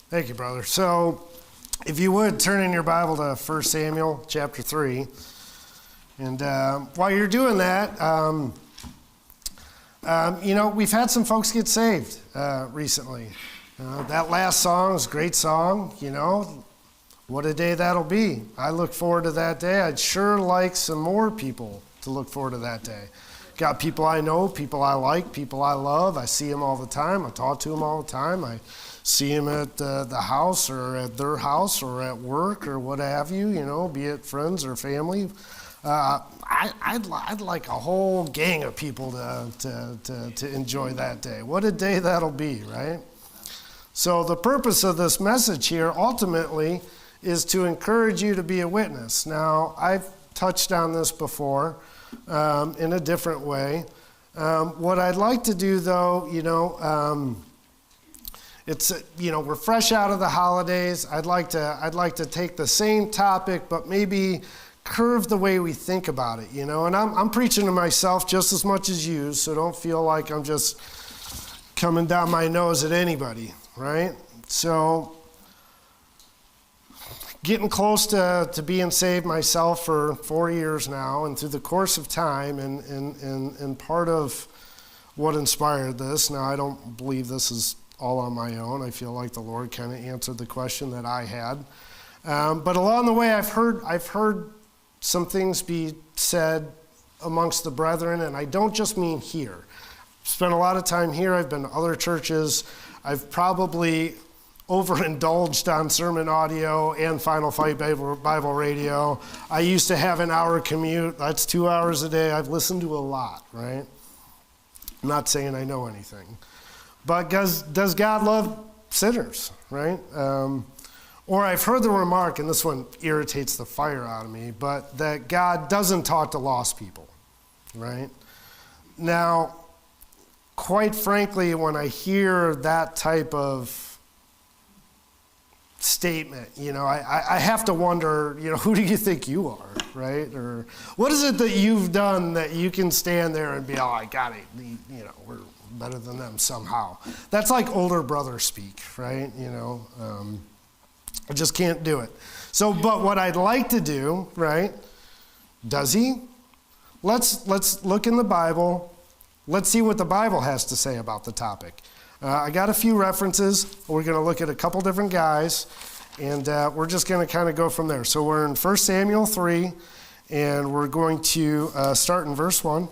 Thank you, brother. So, if you would, turn in your Bible to 1 Samuel chapter 3. And while you're doing that, we've had some folks get saved recently. That last song is a great song, What a day that'll be. I look forward to that day. I'd sure like some more people to look forward to that day. Got people I know, people I like, people I love. I see them all the time. I talk to them all the time. I see them at the house or at their house or at work or what have you, be it friends or family. I'd like a whole gang of people to enjoy that day. What a day that'll be, right? So the purpose of this message here ultimately is to encourage you to be a witness. Now, I've touched on this before in a different way. What I'd like to do, though, it's we're fresh out of the holidays. I'd like to take the same topic, but maybe curve the way we think about it, And I'm preaching to myself just as much as you, so don't feel like I'm just coming down my nose at anybody, right? So, getting close to being saved myself for 4 years now, and through the course of time, and part of what inspired this. Now, I don't believe this is all on my own. I feel like the Lord kind of answered the question that I had. But along the way, I've heard some things be said amongst the brethren, and I don't just mean here. I've spent a lot of time here. I've been to other churches. I've probably overindulged on sermon audio and Final Fight Bible radio. I used to have an hour commute. That's 2 hours a day. I've listened to a lot, right? I'm not saying I know anything. But does God love sinners, right? Or I've heard the remark, and this one irritates the fire out of me, but that God doesn't talk to lost people, right? Now, quite frankly, when I hear that type of statement, I have to wonder, who do you think you are, right? Or what is it that you've done that you can stand there and be, oh, I got it, we're better than them somehow. That's like older brother speak, right? I just can't do it. So, but what I'd like to do, right? Does he? Let's look in the Bible. Let's see what the Bible has to say about the topic. I got a few references. We're going to look at a couple different guys, and we're just going to kind of go from there. So we're in 1 Samuel 3, and we're going to start in verse 1.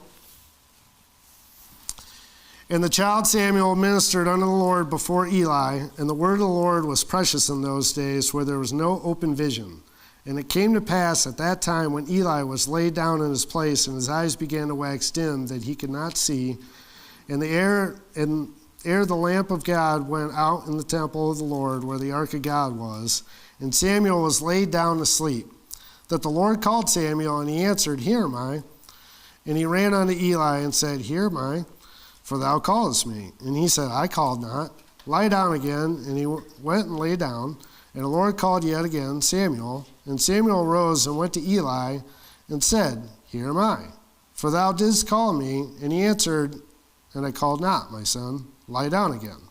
And the child Samuel ministered unto the Lord before Eli, and the word of the Lord was precious in those days where there was no open vision. And it came to pass at that time when Eli was laid down in his place, and his eyes began to wax dim, that he could not see, and ere the lamp of God went out in the temple of the Lord, where the ark of God was, and Samuel was laid down to sleep, that the Lord called Samuel, and he answered, Here am I. And he ran unto Eli and said, Here am I, for thou callest me. And he said, I called not. Lie down again. And he went and lay down. And the Lord called yet again Samuel. And Samuel arose and went to Eli and said, Here am I, for thou didst call me. And he answered, And I called not, my son. Lie down again.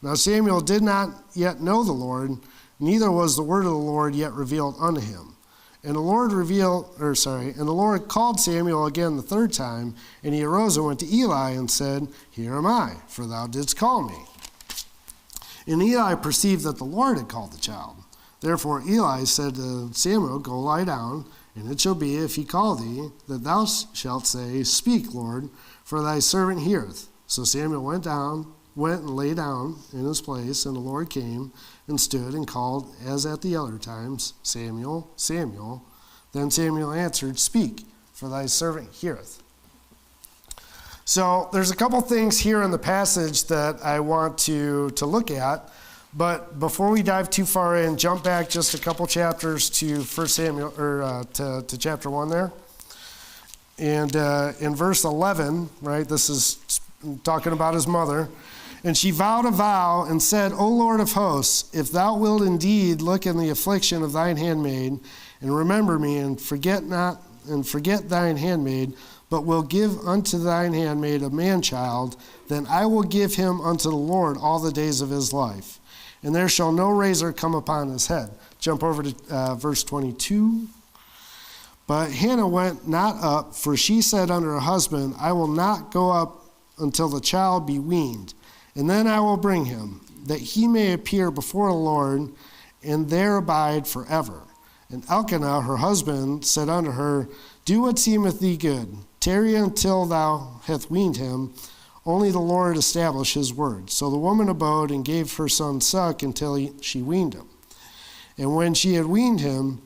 Now Samuel did not yet know the Lord, neither was the word of the Lord yet revealed unto him. And the Lord called Samuel again the third time, and he arose and went to Eli and said, Here am I, for thou didst call me. And Eli perceived that the Lord had called the child. Therefore Eli said to Samuel, Go lie down, and it shall be, if he call thee, that thou shalt say, Speak, Lord, for thy servant heareth. So Samuel went and lay down in his place, and the Lord came and stood and called, as at the other times, Samuel, Samuel. Then Samuel answered, Speak, for thy servant heareth. So there's a couple things here in the passage that I want to look at, but before we dive too far in, jump back just a couple chapters to 1 Samuel, or to chapter 1 there. And in verse 11, right, this is talking about his mother. And she vowed a vow and said, O Lord of hosts, if thou wilt indeed look in the affliction of thine handmaid, and remember me, and forget thine handmaid, but will give unto thine handmaid a man-child, then I will give him unto the Lord all the days of his life. and there shall no razor come upon his head. Jump over to verse 22. But Hannah went not up, for she said unto her husband, I will not go up until the child be weaned, and then I will bring him, that he may appear before the Lord, and there abide forever. And Elkanah, her husband, said unto her, Do what seemeth thee good. Tarry until thou hast weaned him. Only the Lord establish his word. So the woman abode and gave her son suck until she weaned him. And when she had weaned him,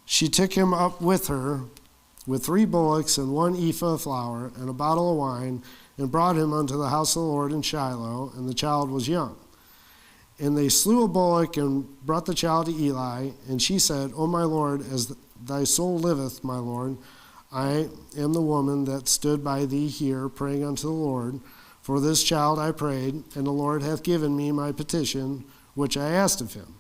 she took him up with her with 3 bullocks and 1 ephah of flour and a bottle of wine, and brought him unto the house of the Lord in Shiloh, and the child was young. And they slew a bullock and brought the child to Eli, and she said, O my Lord, as thy soul liveth, my Lord, I am the woman that stood by thee here praying unto the Lord. For this child I prayed, and the Lord hath given me my petition, which I asked of him.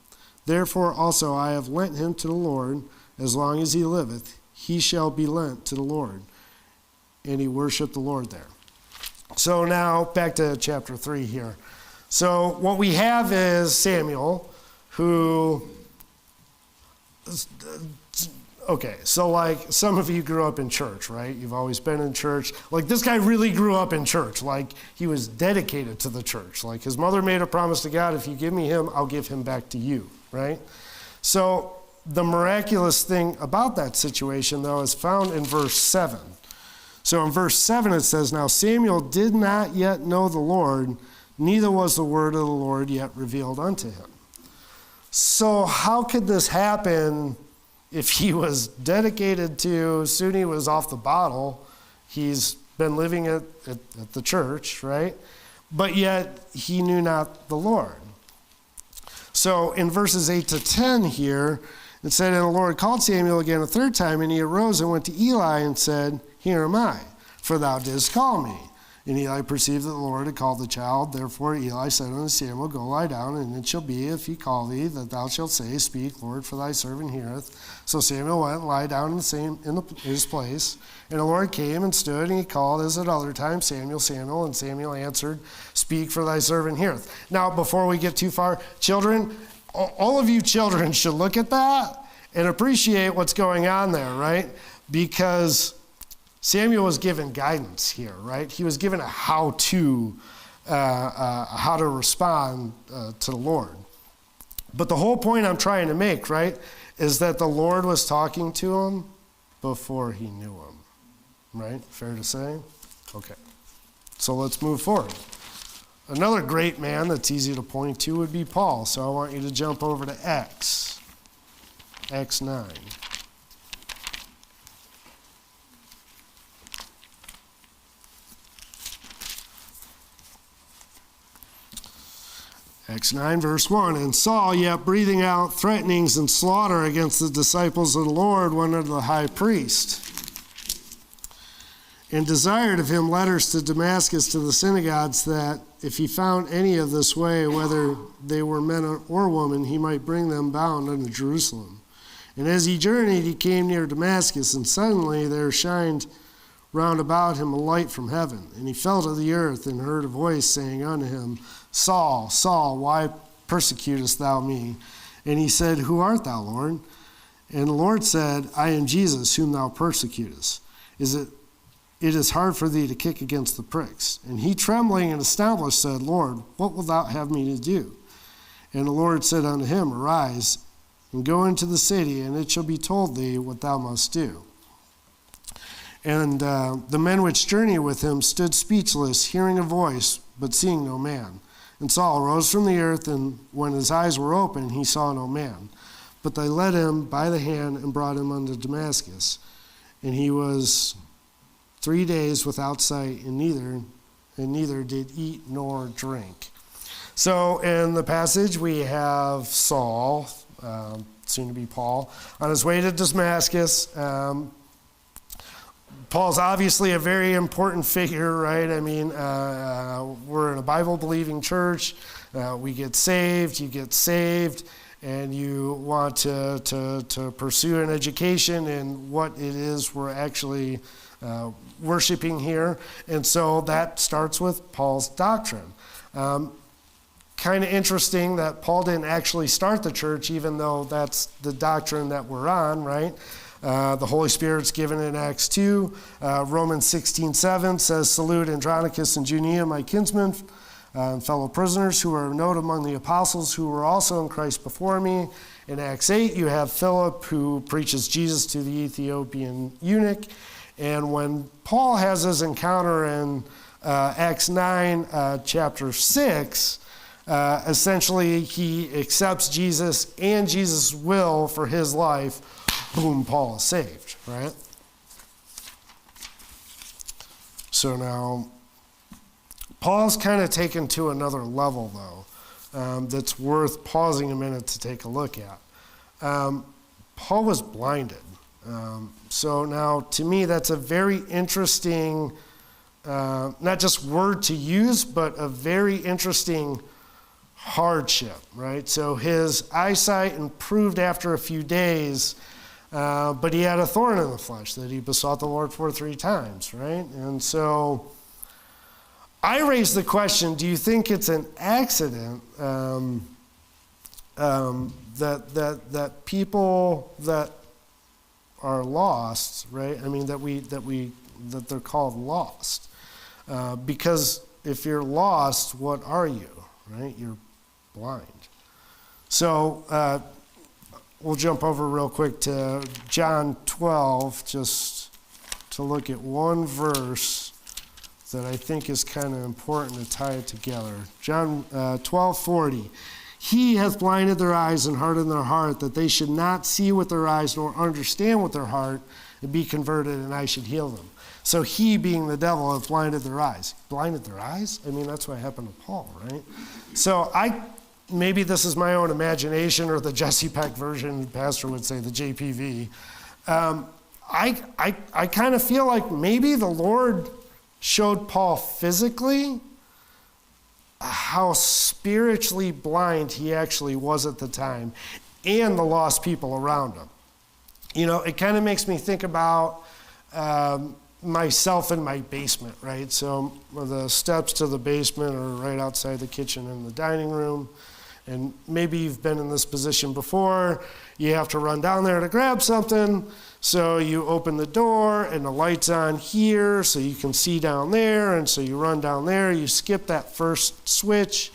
Therefore also I have lent him to the Lord. As long as he liveth, he shall be lent to the Lord. And he worshiped the Lord there. So now back to chapter 3 here. So what we have is Samuel, who, okay, so like some of you grew up in church, right? You've always been in church. Like this guy really grew up in church. Like he was dedicated to the church. Like his mother made a promise to God, if you give me him, I'll give him back to you, right? So the miraculous thing about that situation, though, is found in verse 7. So in verse 7 it says, Now Samuel did not yet know the Lord, neither was the word of the Lord yet revealed unto him. So how could this happen if he was dedicated to, soon he was off the bottle, he's been living at the church, right? But yet he knew not the Lord. So in verses 8 to 10 here, it said, And the Lord called Samuel again a 3rd time, and he arose and went to Eli and said, Here am I, for thou didst call me. And Eli perceived that the Lord had called the child. Therefore Eli said unto Samuel, Go lie down, and it shall be, if he call thee, that thou shalt say, Speak, Lord, for thy servant heareth. So Samuel went and lied down in his place. And the Lord came and stood, and he called as at other times, Samuel, Samuel. And Samuel answered, Speak, for thy servant heareth. Now, before we get too far, children, all of you children should look at that and appreciate what's going on there, right? Because Samuel was given guidance here, right? He was given a how-to respond to the Lord. But the whole point I'm trying to make, right, is that the Lord was talking to him before he knew him, right? Fair to say? Okay. So let's move forward. Another great man that's easy to point to would be Paul. So I want you to jump over to Acts 9. Acts 9, verse 1, And Saul, yet breathing out threatenings and slaughter against the disciples of the Lord, went unto the high priest, and desired of him letters to Damascus to the synagogues, that if he found any of this way, whether they were men or women, he might bring them bound unto Jerusalem. And as he journeyed, he came near Damascus, and suddenly there shined round about him a light from heaven. And he fell to the earth, and heard a voice saying unto him, Saul, Saul, why persecutest thou me? And he said, Who art thou, Lord? And the Lord said, I am Jesus, whom thou persecutest. It is hard for thee to kick against the pricks. And he, trembling and astonished, said, Lord, what wilt thou have me to do? And the Lord said unto him, Arise, and go into the city, and it shall be told thee what thou must do. And the men which journeyed with him stood speechless, hearing a voice, but seeing no man. And Saul rose from the earth, and when his eyes were opened, he saw no man. But they led him by the hand and brought him unto Damascus. And he was 3 days without sight, and neither did eat nor drink. So in the passage we have Saul, soon to be Paul, on his way to Damascus. Paul's obviously a very important figure, right? I mean, we're in a Bible-believing church. We get saved, you get saved, and you want to pursue an education in what it is we're actually worshiping here. And so that starts with Paul's doctrine. kind of interesting that Paul didn't actually start the church, even though that's the doctrine that we're on, right? The Holy Spirit's given in Acts 2. Romans 16:7 says, "Salute Andronicus and Junia, my kinsmen, and fellow prisoners who are known among the apostles who were also in Christ before me." In Acts 8, you have Philip who preaches Jesus to the Ethiopian eunuch. And when Paul has his encounter in Acts 9, chapter 6, essentially he accepts Jesus and Jesus' will for his life. Boom, Paul is saved, right? So now, Paul's kind of taken to another level, though, that's worth pausing a minute to take a look at. Paul was blinded. So now, to me, that's a very interesting, not just word to use, but a very interesting hardship, right? So his eyesight improved after a few days, but he had a thorn in the flesh that he besought the Lord for 3 times, right? And so I raised the question, do you think it's an accident that people that are lost, right? I mean, that they're called lost. Because if you're lost, what are you, right? You're blind. So we'll jump over real quick to John 12, just to look at one verse that I think is kind of important to tie it together. John 12:40. "He hath blinded their eyes and hardened their heart, that they should not see with their eyes nor understand with their heart, and be converted, and I should heal them." So he, being the devil, hath blinded their eyes. Blinded their eyes? I mean, that's what happened to Paul, right? So maybe this is my own imagination, or the Jesse Peck version, the pastor would say the JPV. I kind of feel like maybe the Lord showed Paul physically how spiritually blind he actually was at the time, and the lost people around him. You know, it kind of makes me think about myself in my basement, right? So the steps to the basement are right outside the kitchen and the dining room. And maybe you've been in this position before. You have to run down there to grab something. So you open the door and the light's on here so you can see down there. And so you run down there, you skip that first switch.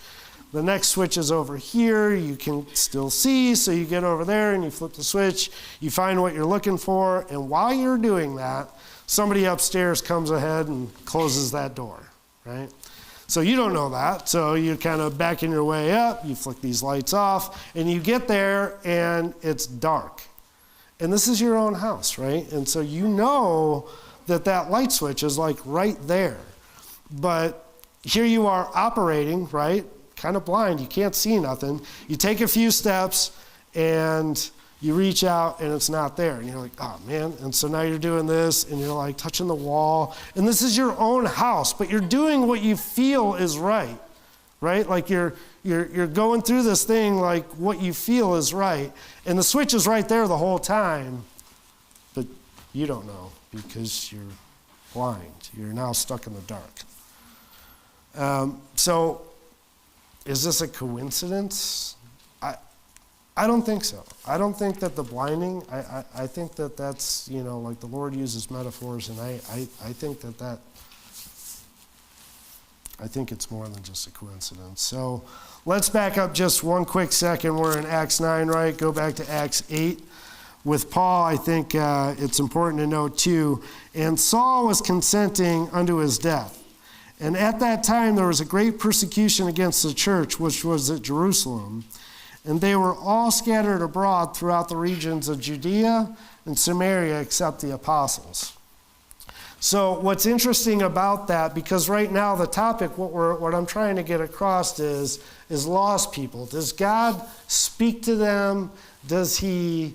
The next switch is over here. You can still see, so you get over there and you flip the switch. You find what you're looking for. And while you're doing that, somebody upstairs comes ahead and closes that door, right? So you don't know that, so you're kind of backing your way up, you flick these lights off, and you get there and it's dark. And this is your own house, right? And so you know that light switch is like right there. But here you are operating, right? Kind of blind, you can't see nothing. You take a few steps and you reach out and it's not there. And you're like, oh man. And so now you're doing this and you're like touching the wall. And this is your own house, but you're doing what you feel is right? Like you're going through this thing like what you feel is right. And the switch is right there the whole time, but you don't know because you're blind. You're now stuck in the dark. So is this a coincidence? I don't think so. I don't think that the blinding, I think that that's, like the Lord uses metaphors, and I think I think it's more than just a coincidence. So let's back up just one quick second. We're in Acts 9, right? Go back to Acts 8. With Paul, I think it's important to note too, and Saul was consenting unto his death. And at that time there was a great persecution against the church, which was at Jerusalem. And they were all scattered abroad throughout the regions of Judea and Samaria except the apostles. So what's interesting about that, because right now the topic, what I'm trying to get across is lost people. Does God speak to them? Does he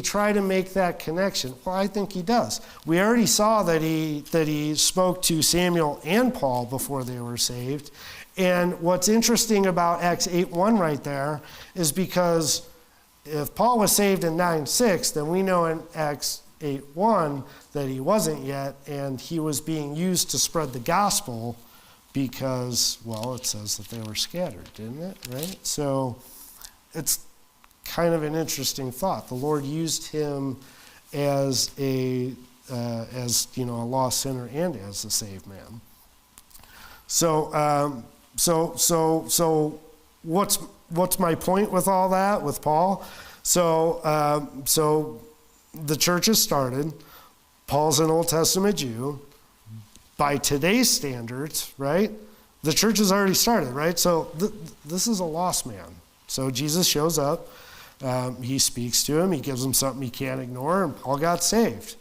try to make that connection? Well, I think he does. We already saw that he spoke to Samuel and Paul before they were saved. And what's interesting about Acts 8:1 right there is because if Paul was saved in 9:6, then we know in Acts 8:1 that he wasn't yet, and he was being used to spread the gospel because, well, it says that they were scattered, didn't it? Right? So it's kind of an interesting thought. The Lord used him as a lost sinner and as a saved man. So what's my point with all that with Paul? So the church has started. Paul's an Old Testament Jew. By today's standards, right? The church has already started, right? So this is a lost man. So Jesus shows up. He speaks to him. He gives him something he can't ignore, and Paul got saved.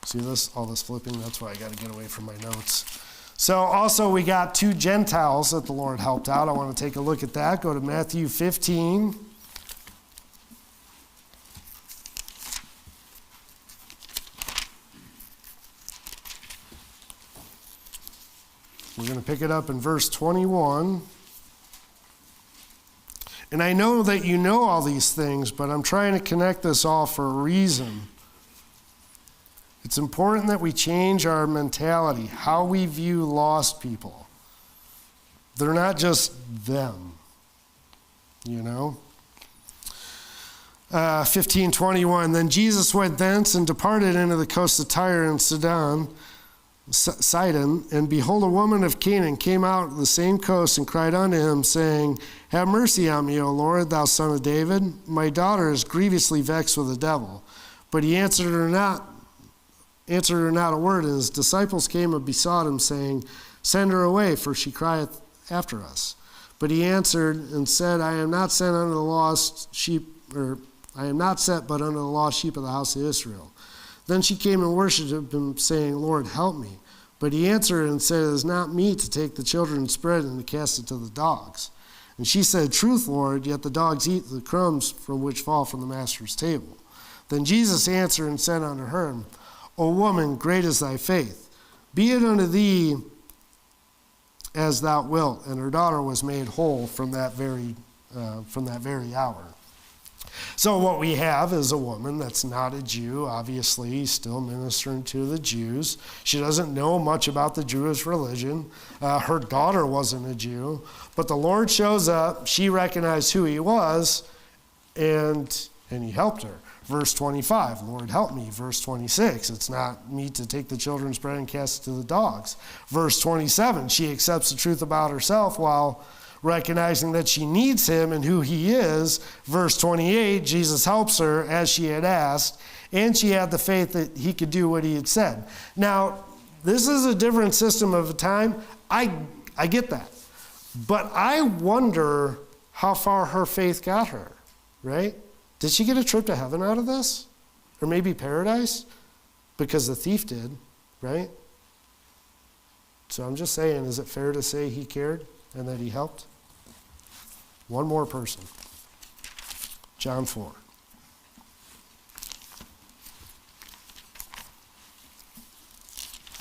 See this? All this flipping? That's why I got to get away from my notes. So also we got 2 Gentiles that the Lord helped out. I want to take a look at that. Go to Matthew 15. We're going to pick it up in verse 21. And I know that you know all these things, but I'm trying to connect this all for a reason. It's important that we change our mentality, how we view lost people. They're not just them, you know. 15:21. Then Jesus went thence and departed into the coast of Tyre and Sidon, and behold, a woman of Canaan came out of the same coast and cried unto him, saying, Have mercy on me, O Lord, thou son of David. My daughter is grievously vexed with the devil. But he answered her not a word, and his disciples came and besought him, saying, Send her away, for she crieth after us. But he answered and said, I am not sent unto the lost sheep, I am not sent but unto the lost sheep of the house of Israel. Then she came and worshipped him, saying, Lord, help me. But he answered and said, It is not meet to take the children's bread and to cast it to the dogs. And she said, Truth, Lord, yet the dogs eat the crumbs from which fall from the master's table. Then Jesus answered and said unto her, O woman, great is thy faith. Be it unto thee as thou wilt. And her daughter was made whole from that very hour. So what we have is a woman that's not a Jew, obviously, still ministering to the Jews. She doesn't know much about the Jewish religion. Her daughter wasn't a Jew. But the Lord shows up. She recognized who he was, and he helped her. Verse 25, Lord, help me. Verse 26, it's not meet to take the children's bread and cast it to the dogs. Verse 27, she accepts the truth about herself while recognizing that she needs him and who he is. Verse 28, Jesus helps her as she had asked, and she had the faith that he could do what he had said. Now, this is a different system of time. I get that. But I wonder how far her faith got her, right? Did she get a trip to heaven out of this? Or maybe paradise? Because the thief did, right? So I'm just saying, is it fair to say he cared and that he helped? One more person. John 4.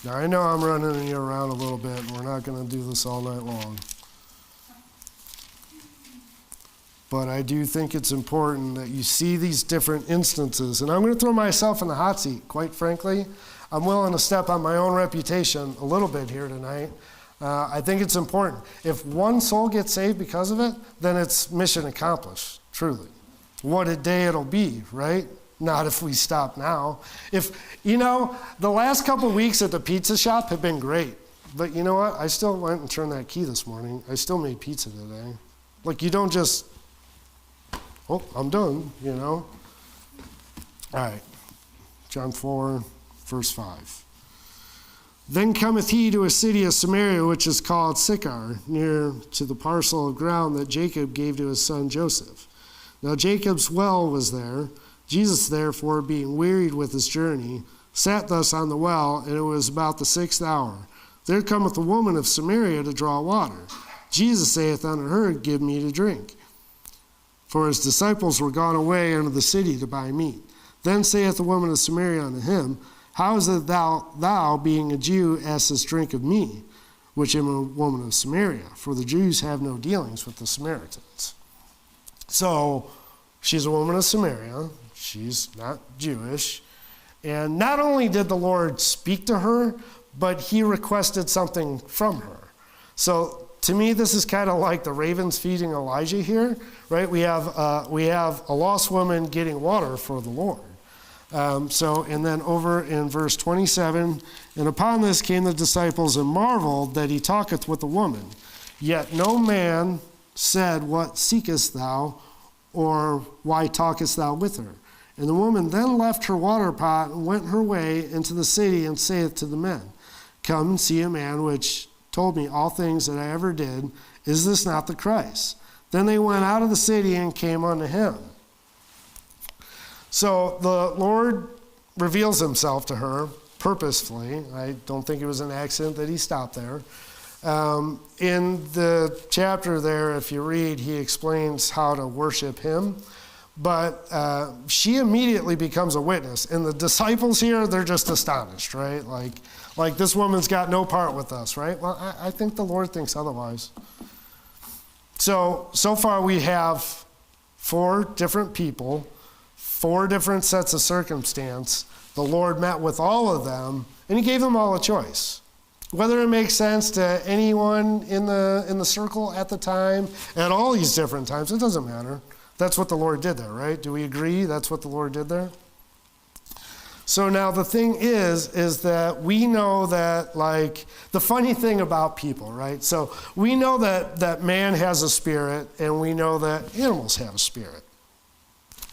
Now I know I'm running you around a little bit, and we're not going to do this all night long. But I do think it's important that you see these different instances. And I'm going to throw myself in the hot seat, quite frankly. I'm willing to step on my own reputation a little bit here tonight. I think it's important. If one soul gets saved because of it, then it's mission accomplished, truly. What a day it'll be, right? Not if we stop now. The last couple of weeks at the pizza shop have been great. But you know what? I still went and turned that key this morning. I still made pizza today. Like, you don't just, I'm done, All right. John 4, verse 5. Then cometh he to a city of Samaria, which is called Sychar, near to the parcel of ground that Jacob gave to his son Joseph. Now Jacob's well was there. Jesus, therefore, being wearied with his journey, sat thus on the well, and it was about the 6th hour. There cometh a woman of Samaria to draw water. Jesus saith unto her, Give me to drink. For his disciples were gone away unto the city to buy meat. Then saith the woman of Samaria unto him, How is it thou, being a Jew, askest drink of me, which am a woman of Samaria? For the Jews have no dealings with the Samaritans. So, she's a woman of Samaria. She's not Jewish. And not only did the Lord speak to her, but he requested something from her. So to me, this is kind of like the ravens feeding Elijah here, right? We have a lost woman getting water for the Lord. And then over in verse 27, and upon this came the disciples and marveled that he talketh with the woman. Yet no man said, What seekest thou? Or why talkest thou with her? And the woman then left her water pot and went her way into the city and saith to the men, Come and see a man which told me all things that I ever did. Is this not the Christ? Then they went out of the city and came unto him. So the Lord reveals himself to her purposefully. I don't think it was an accident that he stopped there. In the chapter there, if you read, he explains how to worship him. But she immediately becomes a witness. And the disciples here, they're just astonished, right? Like this woman's got no part with us, right? Well, I think the Lord thinks otherwise. So far we have 4 different people, 4 different sets of circumstance. The Lord met with all of them, and he gave them all a choice. Whether it makes sense to anyone in the circle at the time, at all these different times, it doesn't matter. That's what the Lord did there, right? Do we agree that's what the Lord did there? So now the thing is that we know that, like, the funny thing about people, right? So we know that man has a spirit, and we know that animals have a spirit.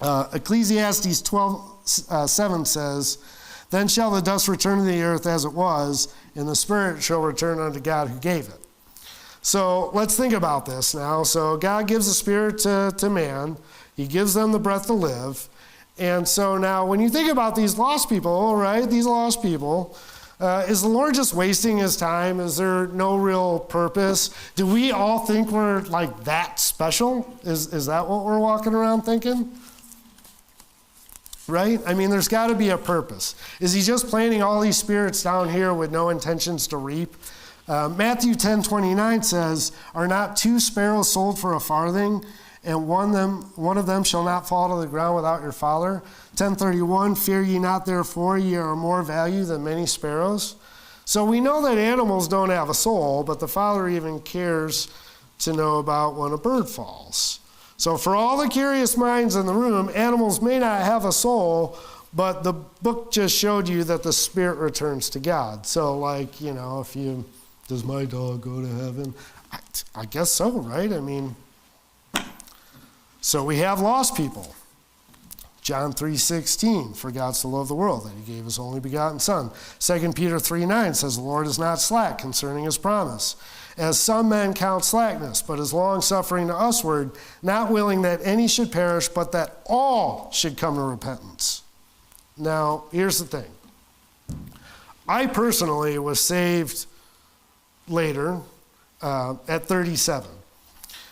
Ecclesiastes 12:7 says, Then shall the dust return to the earth as it was, and the spirit shall return unto God who gave it. So let's think about this now. So God gives a spirit to man. He gives them the breath to live. And so now when you think about these lost people, right, these lost people, is the Lord just wasting his time? Is there no real purpose? Do we all think we're like that special? Is that what we're walking around thinking? Right? I mean, there's got to be a purpose. Is he just planting all these spirits down here with no intentions to reap? Matthew 10:29 says, Are not 2 sparrows sold for a farthing, and one of them shall not fall to the ground without your Father? 10:31, Fear ye not, therefore, ye are more value than many sparrows. So we know that animals don't have a soul, but the Father even cares to know about when a bird falls. So for all the curious minds in the room, animals may not have a soul, but the book just showed you that the spirit returns to God. So, like, you know, does my dog go to heaven? I guess so, right? I mean, so we have lost people. John 3:16, for God so loved the world that he gave his only begotten Son. 2 Peter 3:9 says, The Lord is not slack concerning his promise, as some men count slackness, but is long-suffering to usward, not willing that any should perish, but that all should come to repentance. Now, here's the thing. I personally was saved later at 37.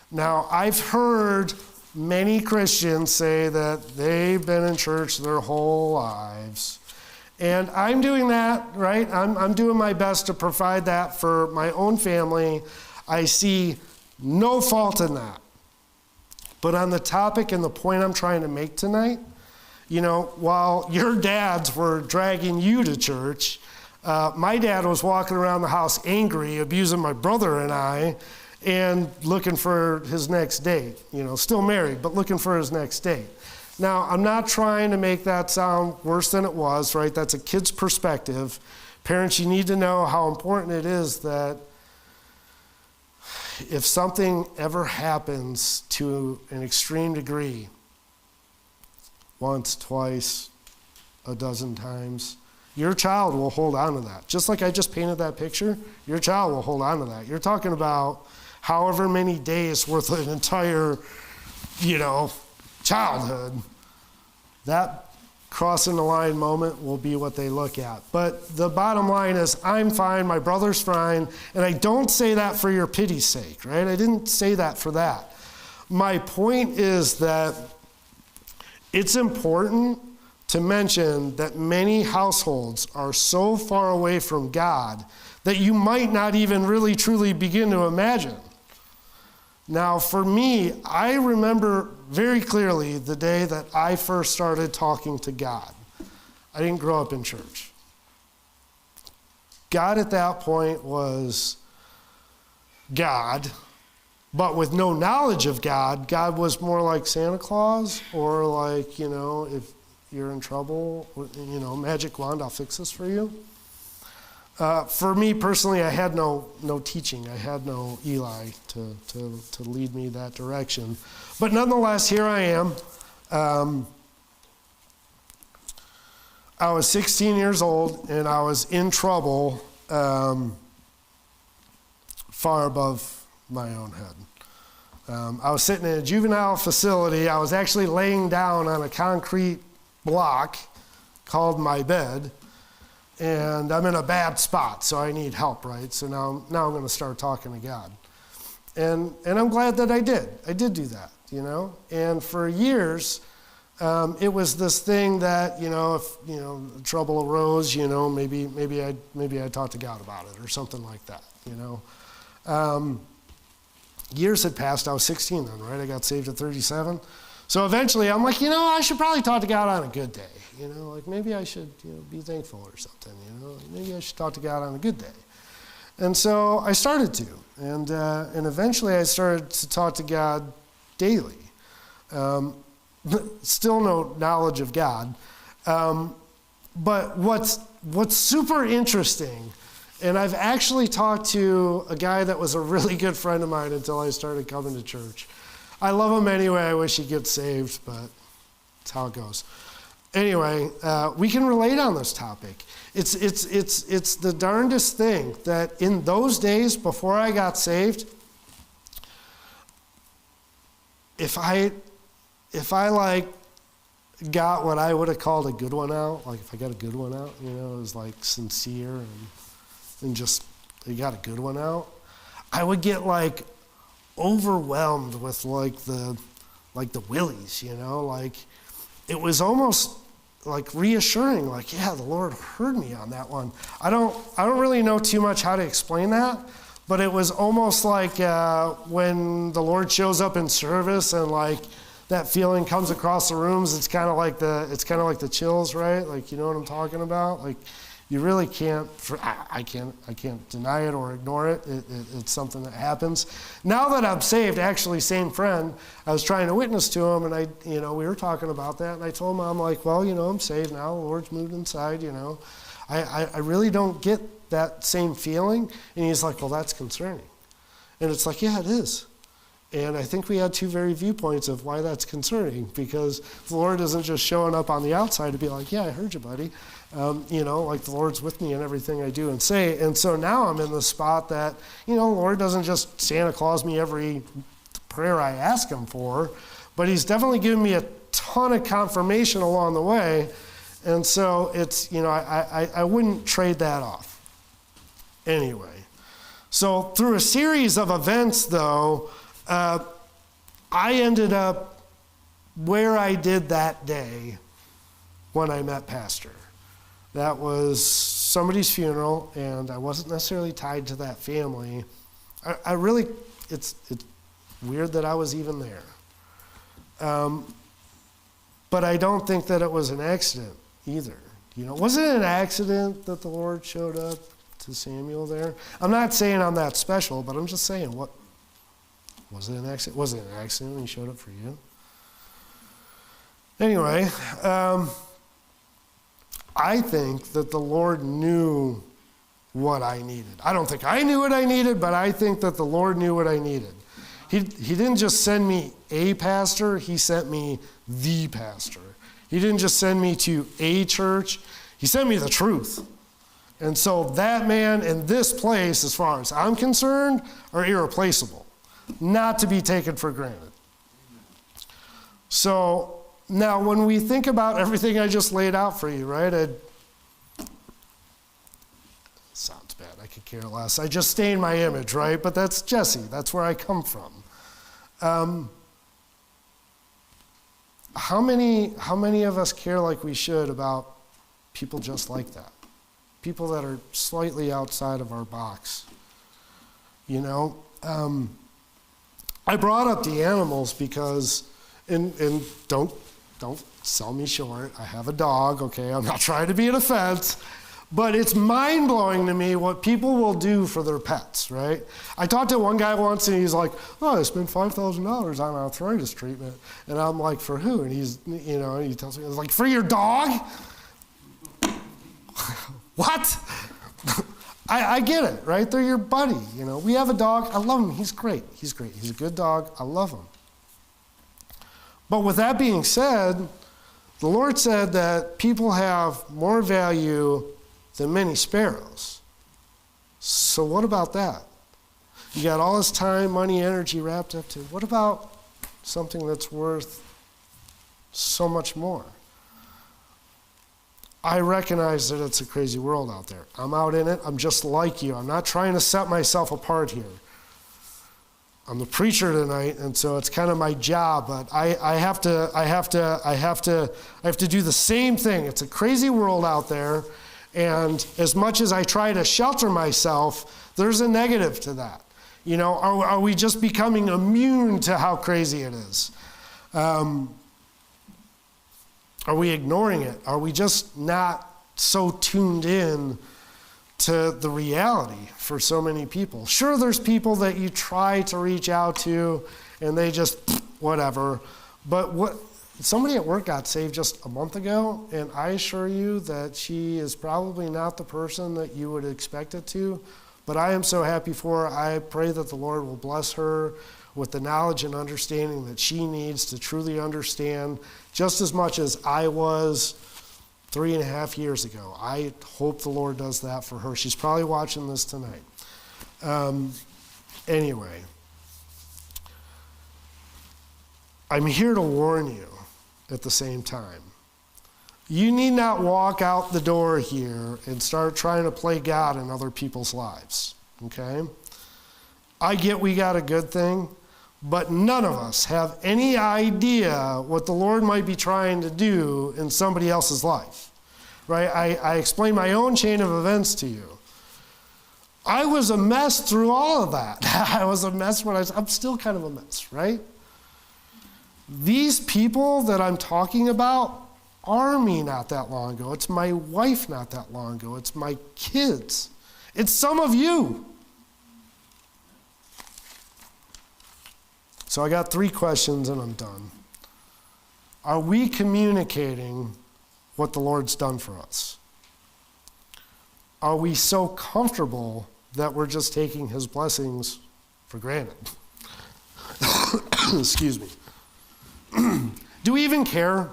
Now, I've heard many Christians say that they've been in church their whole lives. And I'm doing that, right? I'm doing my best to provide that for my own family. I see no fault in that. But on the topic and the point I'm trying to make tonight, you know, while your dads were dragging you to church, my dad was walking around the house angry, abusing my brother and I, and looking for his next date. You know, still married, but looking for his next date. Now, I'm not trying to make that sound worse than it was, right? That's a kid's perspective. Parents, you need to know how important it is that if something ever happens to an extreme degree, once, twice, a dozen times, your child will hold on to that. Just like I just painted that picture, your child will hold on to that. You're talking about however many days worth of an entire, childhood. That crossing the line moment will be what they look at. But the bottom line is, I'm fine, my brother's fine, and I don't say that for your pity's sake, right? I didn't say that for that. My point is that it's important to mention that many households are so far away from God that you might not even really truly begin to imagine. Now, for me, I remember very clearly the day that I first started talking to God. I didn't grow up in church. God at that point was God, but with no knowledge of God. God was more like Santa Claus, or like, if you're in trouble, magic wand, I'll fix this for you. For me personally, I had no teaching. I had no Eli to lead me that direction. But nonetheless, here I am. I was 16 years old, and I was in trouble far above my own head. I was sitting in a juvenile facility. I was actually laying down on a concrete block called my bed, and I'm in a bad spot, so I need help, right? So now I'm going to start talking to God. And I'm glad that I did. I did do that, And for years, it was this thing that, if trouble arose, maybe I'd talk to God about it or something like that, Years had passed. I was 16 then, right? I got saved at 37. So eventually I'm like, I should probably talk to God on a good day. Maybe I should, be thankful or something, Maybe I should talk to God on a good day. And so I started to. And eventually I started to talk to God daily. Still no knowledge of God. But what's super interesting, and I've actually talked to a guy that was a really good friend of mine until I started coming to church. I love him anyway. I wish he'd get saved, but that's how it goes. Anyway, we can relate on this topic. It's the darndest thing that in those days before I got saved, if I got what I would have called a good one out, like if I got a good one out, it was like sincere and just I got a good one out, I would get like overwhelmed with like the willies, it was almost like reassuring, like, yeah, the Lord heard me on that one. I don't really know too much how to explain that, but it was almost like when the Lord shows up in service and like that feeling comes across the rooms. It's kind of like the chills, right? Like, you know what I'm talking about? Like, you really can't. I can't deny it or ignore it. It's something that happens. Now that I'm saved, actually, same friend, I was trying to witness to him, and we were talking about that, and I told him, I'm like, well, I'm saved now. The Lord's moved inside. I really don't get that same feeling. And he's like, well, that's concerning. And it's like, yeah, it is. And I think we had two very viewpoints of why that's concerning, because the Lord isn't just showing up on the outside to be like, yeah, I heard you, buddy. Like the Lord's with me in everything I do and say. And so now I'm in the spot that, the Lord doesn't just Santa Claus me every prayer I ask him for, but he's definitely given me a ton of confirmation along the way. And so it's, I wouldn't trade that off. Anyway, so through a series of events, though, I ended up where I did that day when I met Pastor. That was somebody's funeral, and I wasn't necessarily tied to that family. I really, it's weird that I was even there. But I don't think that it was an accident either. Was it an accident that the Lord showed up to Samuel there? I'm not saying I'm that special, but I'm just saying, what was it an accident? Was it an accident when he showed up for you? Anyway, I think that the Lord knew what I needed. I don't think I knew what I needed, but I think that the Lord knew what I needed. He didn't just send me a pastor, he sent me the pastor. He didn't just send me to a church, he sent me the truth. And so that man and this place, as far as I'm concerned, are irreplaceable, not to be taken for granted. So now when we think about everything I just laid out for you, right? Sounds bad, I could care less. I just stained my image, right? But that's Jesse, that's where I come from. How many of us care like we should about people just like that? People that are slightly outside of our box. I brought up the animals because, and don't don't sell me short. I have a dog, okay? I'm not trying to be an offense. But it's mind-blowing to me what people will do for their pets, right? I talked to one guy once, and he's like, I spent $5,000 on arthritis treatment. And I'm like, for who? And he's, he tells me, it's like, for your dog? What? I get it, right? They're your buddy, We have a dog. I love him. He's great. He's a good dog. I love him. But with that being said, the Lord said that people have more value than many sparrows. So what about that? You got all this time, money, energy wrapped up to, what about something that's worth so much more? I recognize that it's a crazy world out there. I'm out in it. I'm just like you. I'm not trying to set myself apart here. I'm the preacher tonight, and so it's kind of my job, but I have to do the same thing. It's a crazy world out there, and as much as I try to shelter myself, there's a negative to that. Are we just becoming immune to how crazy it is? Are we ignoring it? Are we just not so tuned in to the reality for so many people? Sure, there's people that you try to reach out to and they just whatever. But somebody at work got saved just a month ago, and I assure you that she is probably not the person that you would expect it to. But I am so happy for her. I pray that the Lord will bless her with the knowledge and understanding that she needs to truly understand, just as much as I was 3.5 years ago. I hope the Lord does that for her. She's probably watching this tonight. Anyway, I'm here to warn you at the same time. You need not walk out the door here and start trying to play God in other people's lives, okay? I get we got a good thing, but none of us have any idea what the Lord might be trying to do in somebody else's life, right? I explained my own chain of events to you. I was a mess through all of that. I was a mess I'm still kind of a mess, right? These people that I'm talking about are me not that long ago. It's my wife not that long ago. It's my kids. It's some of you. So I got 3 questions and I'm done. Are we communicating what the Lord's done for us? Are we so comfortable that we're just taking his blessings for granted? Excuse me. Do we even care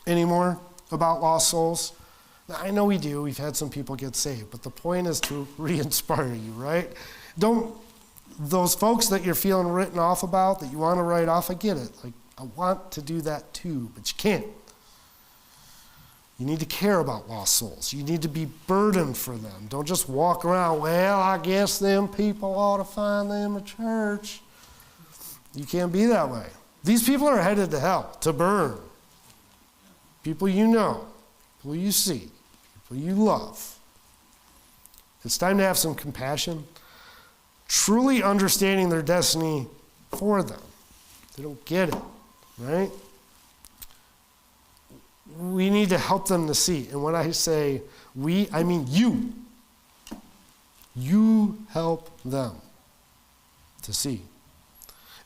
anymore about lost souls? Now, I know we do. We've had some people get saved, but the point is to re-inspire you, right? Those folks that you're feeling written off about, that you want to write off, I get it. Like, I want to do that too, but you can't. You need to care about lost souls. You need to be burdened for them. Don't just walk around, well, I guess them people ought to find them a church. You can't be that way. These people are headed to hell, to burn. People you know, people you see, people you love. It's time to have some compassion, truly understanding their destiny for them. They don't get it, right? We need to help them to see. And when I say we, I mean you. You help them to see.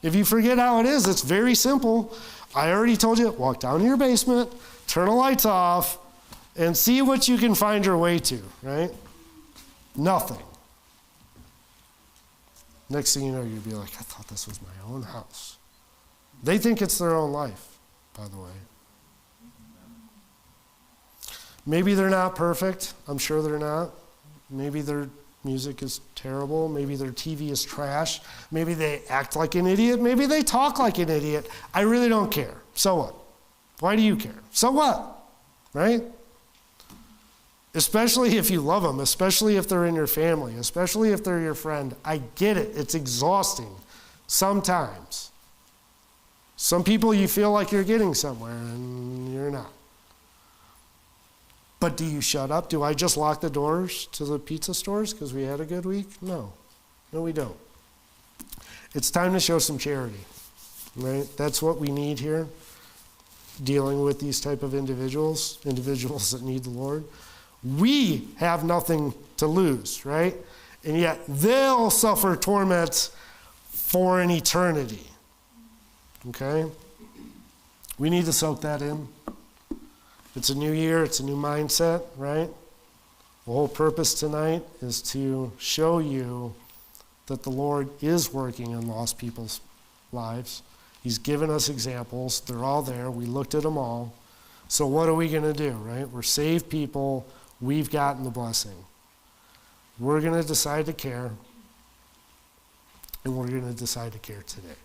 If you forget how it is, it's very simple. I already told you, walk down to your basement, turn the lights off, and see what you can find your way to, right? Nothing. Next thing you know, you'd be like, I thought this was my own house. They think it's their own life, by the way. Maybe they're not perfect. I'm sure they're not. Maybe their music is terrible. Maybe their TV is trash. Maybe they act like an idiot. Maybe they talk like an idiot. I really don't care. So what? Why do you care? So what? Right? Especially if you love them, especially if they're in your family, especially if they're your friend. I get it. It's exhausting sometimes. Some people you feel like you're getting somewhere and you're not. But do you shut up? Do I just lock the doors to the pizza stores because we had a good week? No. No, we don't. It's time to show some charity, right? That's what we need here. dealing with these type of individuals that need the Lord. We have nothing to lose, right? And yet they'll suffer torments for an eternity. Okay? We need to soak that in. It's a new year, it's a new mindset, right? The whole purpose tonight is to show you that the Lord is working in lost people's lives. He's given us examples. They're all there. We looked at them all. So what are we going to do, right? We're saved people. We've gotten the blessing. We're going to decide to care, and we're going to decide to care today.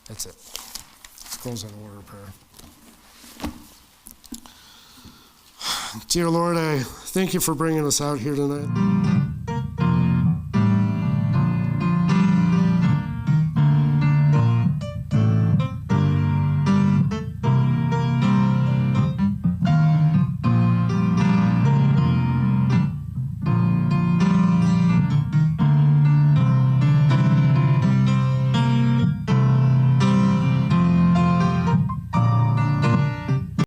That's it. Let's close on a word of prayer. Dear Lord, I thank you for bringing us out here tonight.